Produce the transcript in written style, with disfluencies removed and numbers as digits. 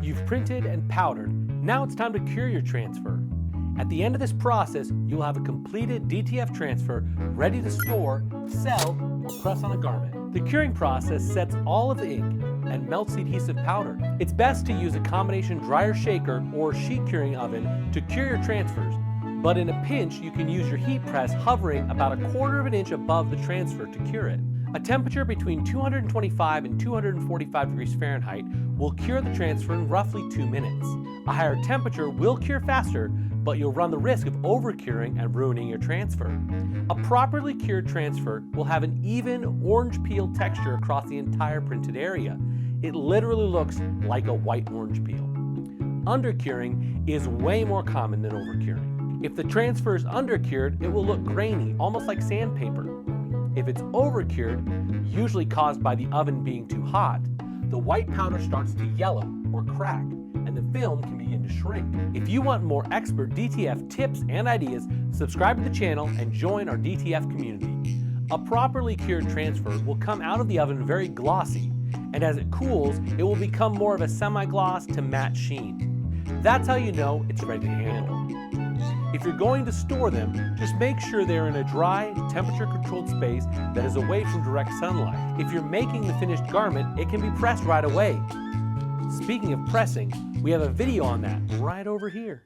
You've printed and powdered. Now it's time to cure your transfer. At the end of this process, you'll have a completed DTF transfer ready to store, sell, or press on a garment. The curing process sets all of the ink and melts the adhesive powder. It's best to use a combination dryer shaker or sheet curing oven to cure your transfers, but in a pinch you can use your heat press hovering about 1/4 of an inch above the transfer to cure it. A temperature between 225 and 245 degrees Fahrenheit will cure the transfer in roughly 2 minutes. A higher temperature will cure faster, but you'll run the risk of over-curing and ruining your transfer. A properly cured transfer will have an even orange peel texture across the entire printed area. It literally looks like a white orange peel. Undercuring is way more common than overcuring. If the transfer is undercured, it will look grainy, almost like sandpaper. If it's overcured, usually caused by the oven being too hot, the white powder starts to yellow or crack, and the film can begin to shrink. If you want more expert DTF tips and ideas, subscribe to the channel and join our DTF community. A properly cured transfer will come out of the oven very glossy, and as it cools, it will become more of a semi-gloss to matte sheen. That's how you know it's ready to handle. If you're going to store them, just make sure they're in a dry, temperature-controlled space that is away from direct sunlight. If you're making the finished garment, it can be pressed right away. Speaking of pressing, we have a video on that right over here.